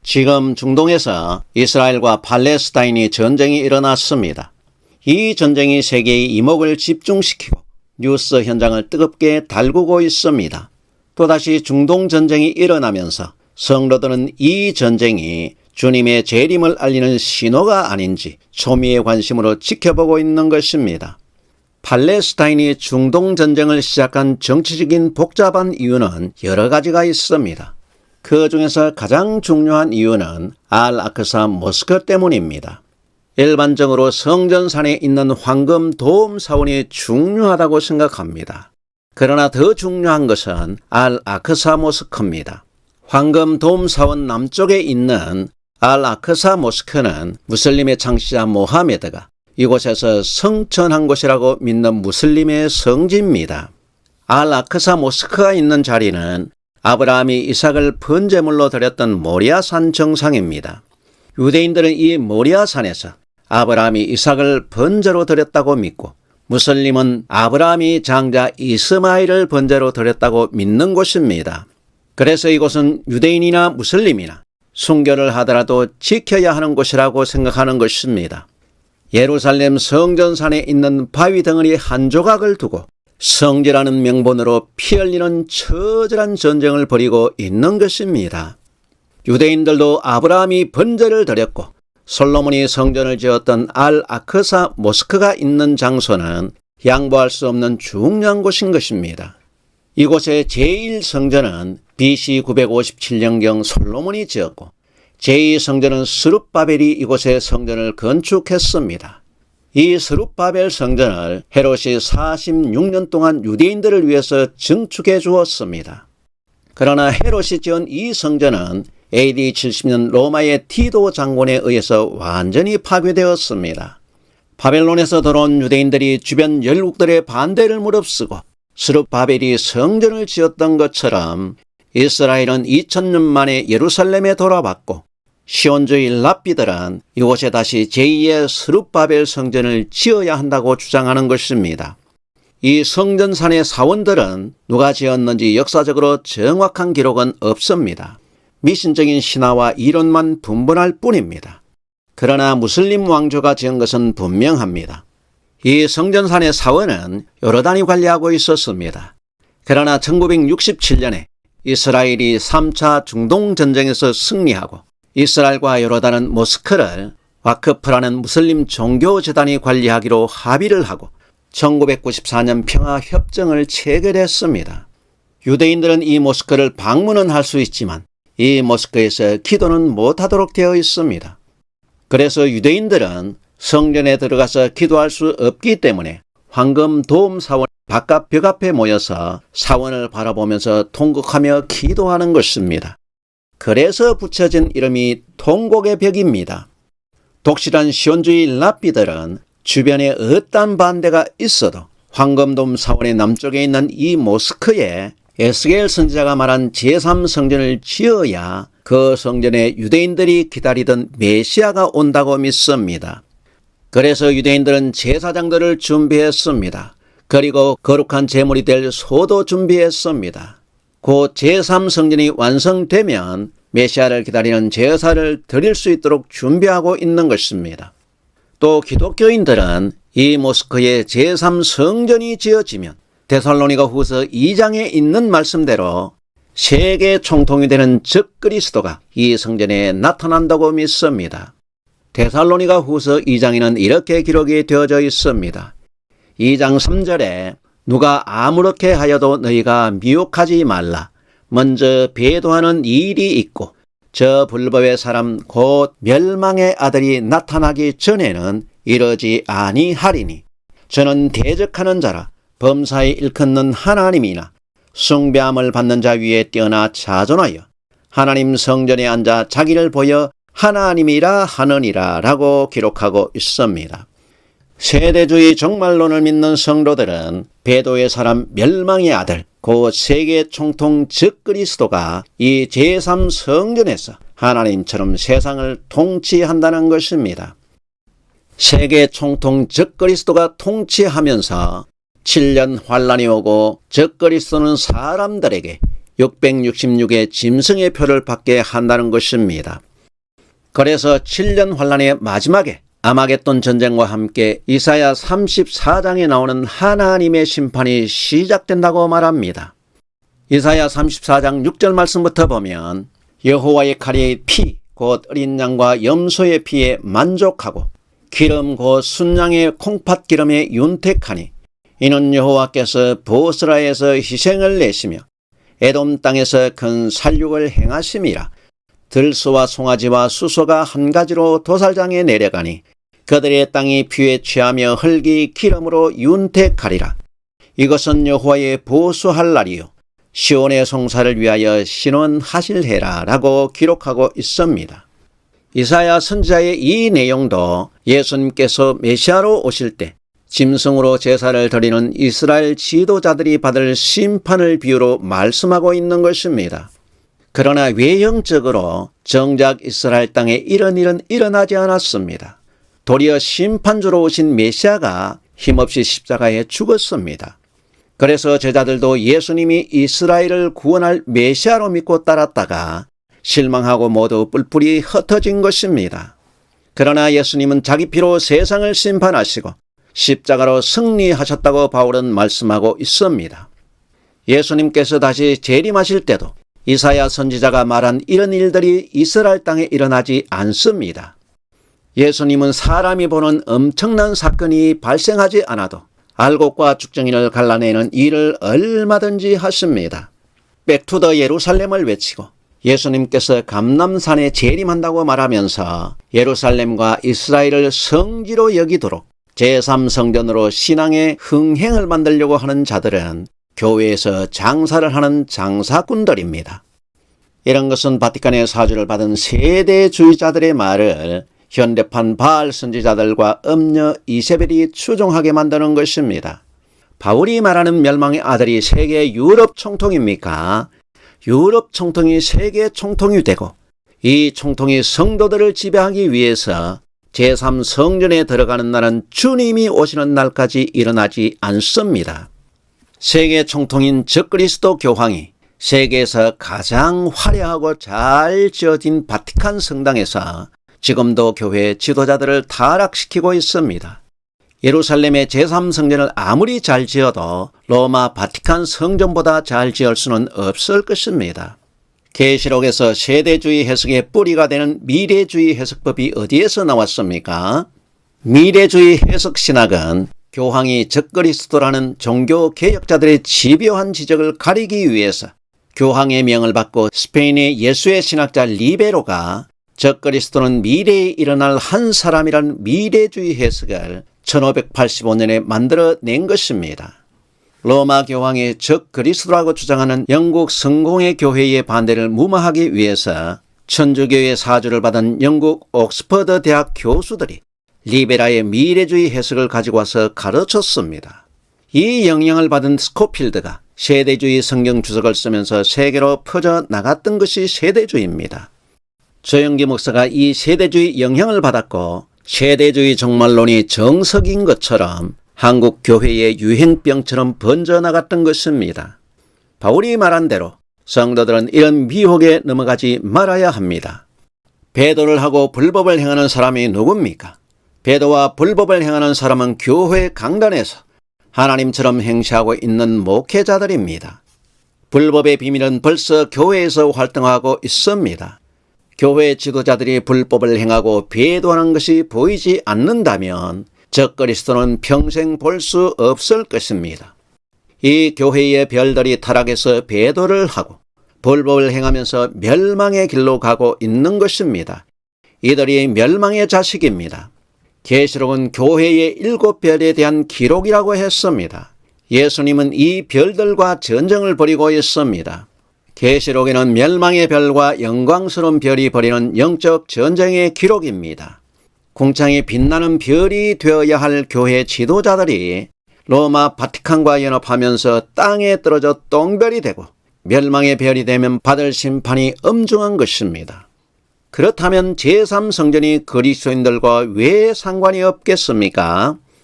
지금 중동에서 이스라엘과 팔레스타인이 전쟁이 일어났습니다. 이 전쟁이 세계의 이목을 집중시키고 뉴스 현장을 뜨겁게 달구고 있습니다. 또다시 중동 전쟁이 일어나면서 성도들은 이 전쟁이 주님의 재림을 알리는 신호가 아닌지 초미의 관심으로 지켜보고 있는 것입니다. 팔레스타인이 중동 전쟁을 시작한 정치적인 복잡한 이유는 여러 가지가 있습니다. 그 중에서 가장 중요한 이유는 알-아크사 모스크 때문입니다. 일반적으로 성전산에 있는 황금 도움 사원이 중요하다고 생각합니다. 그러나 더 중요한 것은 알-아크사 모스크입니다. 황금 도움 사원 남쪽에 있는 알-아크사 모스크는 무슬림의 창시자 모하메드가 이곳에서 성천한 곳이라고 믿는 무슬림의 성지입니다. 알-아크사 모스크가 있는 자리는 아브라함이 이삭을 번제물로 드렸던 모리아산 정상입니다. 유대인들은 이 모리아산에서 아브라함이 이삭을 번제로 드렸다고 믿고, 무슬림은 아브라함이 장자 이스마엘을 번제로 드렸다고 믿는 곳입니다. 그래서 이곳은 유대인이나 무슬림이나 순교를 하더라도 지켜야 하는 곳이라고 생각하는 것입니다. 예루살렘 성전산에 있는 바위 덩어리 한 조각을 두고 성지라는 명분으로 피 흘리는 처절한 전쟁을 벌이고 있는 것입니다. 유대인들도 아브라함이 번제를 드렸고 솔로몬이 성전을 지었던 알-아크사 모스크가 있는 장소는 양보할 수 없는 중요한 곳인 것입니다. 이곳의 제1성전은 BC 957년경 솔로몬이 지었고 제2성전은 스룹바벨이 이곳에 성전을 건축했습니다. 이 스룹바벨 성전을 헤롯이 46년 동안 유대인들을 위해서 증축해 주었습니다. 그러나 헤롯이 지은 이 성전은 AD 70년 로마의 티도 장군에 의해서 완전히 파괴되었습니다. 바벨론에서 들어온 유대인들이 주변 열국들의 반대를 무릅쓰고 스룹바벨이 성전을 지었던 것처럼 이스라엘은 2000년 만에 예루살렘에 돌아왔고 시온주의 랍비들은 이곳에 다시 제2의 스룹바벨 성전을 지어야 한다고 주장하는 것입니다. 이 성전산의 사원들은 누가 지었는지 역사적으로 정확한 기록은 없습니다. 미신적인 신화와 이론만 분분할 뿐입니다. 그러나 무슬림 왕조가 지은 것은 분명합니다. 이 성전산의 사원은 요르단이 관리하고 있었습니다. 그러나 1967년에 이스라엘이 3차 중동전쟁에서 승리하고 이스라엘과 요르단은 모스크를 와크프라는 무슬림 종교재단이 관리하기로 합의를 하고 1994년 평화협정을 체결했습니다. 유대인들은 이 모스크를 방문은 할 수 있지만 이 모스크에서 기도는 못하도록 되어 있습니다. 그래서 유대인들은 성전에 들어가서 기도할 수 없기 때문에 황금 도움 사원 바깥 벽 앞에 모여서 사원을 바라보면서 통곡하며 기도하는 것입니다. 그래서 붙여진 이름이 통곡의 벽입니다. 독실한 시온주의 랍비들은 주변에 어떠한 반대가 있어도 황금돔 사원의 남쪽에 있는 이 모스크에 에스겔 선지자가 말한 제3성전을 지어야 그 성전에 유대인들이 기다리던 메시아가 온다고 믿습니다. 그래서 유대인들은 제사장들을 준비했습니다. 그리고 거룩한 제물이 될 소도 준비했습니다. 곧 제3성전이 완성되면 메시아를 기다리는 제사를 드릴 수 있도록 준비하고 있는 것입니다. 또 기독교인들은 이 모스크에 제3성전이 지어지면 데살로니가 후서 2장에 있는 말씀대로 세계 총통이 되는 적그리스도가 이 성전에 나타난다고 믿습니다. 데살로니가 후서 2장에는 이렇게 기록이 되어져 있습니다. 2장 3절에 누가 아무렇게 하여도 너희가 미혹하지 말라. 먼저 배도하는 일이 있고 저 불법의 사람 곧 멸망의 아들이 나타나기 전에는 이러지 아니하리니 저는 대적하는 자라 범사에 일컫는 하나님이나 숭배함을 받는 자 위에 뛰어나 자존하여 하나님 성전에 앉아 자기를 보여 하나님이라 하느니라 라고 기록하고 있습니다. 세대주의 종말론을 믿는 성도들은 배도의 사람 멸망의 아들 곧 세계 총통 적그리스도가 이 제3성전에서 하나님처럼 세상을 통치한다는 것입니다. 세계 총통 적그리스도가 통치하면서 7년 환란이 오고 적그리스도는 사람들에게 666의 짐승의 표를 받게 한다는 것입니다. 그래서 7년 환란의 마지막에 아마겟돈 전쟁과 함께 이사야 34장에 나오는 하나님의 심판이 시작된다고 말합니다. 이사야 34장 6절 말씀부터 보면 여호와의 칼의 피 곧 어린 양과 염소의 피에 만족하고 기름 곧 순양의 콩팥 기름에 윤택하니 이는 여호와께서 보스라에서 희생을 내시며 에돔 땅에서 큰 살육을 행하심이라. 들소와 송아지와 수소가 한 가지로 도살장에 내려가니 그들의 땅이 피에 취하며 흙이 기름으로 윤택하리라. 이것은 여호와의 보수할 날이요 시온의 송사를 위하여 신원하실 해라 라고 기록하고 있습니다. 이사야 선지자의 이 내용도 예수님께서 메시아로 오실 때 짐승으로 제사를 드리는 이스라엘 지도자들이 받을 심판을 비유로 말씀하고 있는 것입니다. 그러나 외형적으로 정작 이스라엘 땅에 이런 일은 일어나지 않았습니다. 도리어 심판주로 오신 메시아가 힘없이 십자가에 죽었습니다. 그래서 제자들도 예수님이 이스라엘을 구원할 메시아로 믿고 따랐다가 실망하고 모두 뿔뿔이 흩어진 것입니다. 그러나 예수님은 자기 피로 세상을 심판하시고 십자가로 승리하셨다고 바울은 말씀하고 있습니다. 예수님께서 다시 재림하실 때도 이사야 선지자가 말한 이런 일들이 이스라엘 땅에 일어나지 않습니다. 예수님은 사람이 보는 엄청난 사건이 발생하지 않아도 알곡과 죽정이를 갈라내는 일을 얼마든지 하십니다. 백투더 예루살렘을 외치고 예수님께서 감람산에 재림한다고 말하면서 예루살렘과 이스라엘을 성지로 여기도록 제3성전으로 신앙의 흥행을 만들려고 하는 자들은 교회에서 장사를 하는 장사꾼들입니다. 이런 것은 바티칸의 사주를 받은 세대주의자들의 말을 현대판 바알 선지자들과 음녀 이세벨이 추종하게 만드는 것입니다. 바울이 말하는 멸망의 아들이 세계 유럽 총통입니까? 유럽 총통이 세계 총통이 되고 이 총통이 성도들을 지배하기 위해서 제3성전에 들어가는 날은 주님이 오시는 날까지 일어나지 않습니다. 세계 총통인 적그리스도 교황이 세계에서 가장 화려하고 잘 지어진 바티칸 성당에서 지금도 교회 지도자들을 타락시키고 있습니다. 예루살렘의 제3성전을 아무리 잘 지어도 로마 바티칸 성전보다 잘 지을 수는 없을 것입니다. 계시록에서 세대주의 해석의 뿌리가 되는 미래주의 해석법이 어디에서 나왔습니까? 미래주의 해석 신학은 교황이 적그리스도라는 종교 개혁자들의 집요한 지적을 가리기 위해서 교황의 명을 받고 스페인의 예수의 신학자 리베로가 적그리스도는 미래에 일어날 한 사람이라는 미래주의 해석을 1585년에 만들어낸 것입니다. 로마 교황이 적그리스도라고 주장하는 영국 성공회 교회의 반대를 무마하기 위해서 천주교의 사주를 받은 영국 옥스퍼드 대학 교수들이 리베라의 미래주의 해석을 가지고 와서 가르쳤습니다. 이 영향을 받은 스코필드가 세대주의 성경 주석을 쓰면서 세계로 퍼져나갔던 것이 세대주의입니다. 조영기 목사가 이 세대주의 영향을 받았고 세대주의 종말론이 정석인 것처럼 한국 교회의 유행병처럼 번져나갔던 것입니다. 바울이 말한 대로 성도들은 이런 미혹에 넘어가지 말아야 합니다. 배도를 하고 불법을 행하는 사람이 누굽니까? 배도와 불법을 행하는 사람은 교회 강단에서 하나님처럼 행시하고 있는 목회자들입니다. 불법의 비밀은 벌써 교회에서 활동하고 있습니다. 교회 지도자들이 불법을 행하고 배도하는 것이 보이지 않는다면 적그리스도는 평생 볼 수 없을 것입니다. 이 교회의 별들이 타락해서 배도를 하고 불법을 행하면서 멸망의 길로 가고 있는 것입니다. 이들이 멸망의 자식입니다. 계시록은 교회의 7별에 대한 기록이라고 했습니다. 예수님은 이 별들과 전쟁을 벌이고 있습니다. 계시록에는 멸망의 별과 영광스러운 별이 벌이는 영적 전쟁의 기록입니다. 궁창이 빛나는 별이 되어야 할 교회 지도자들이 로마 바티칸과 연합하면서 땅에 떨어져 똥별이 되고 멸망의 별이 되면 받을 심판이 엄중한 것입니다. 그렇다면 제3성전이 그리스도인들과 왜 상관이 없겠습니까?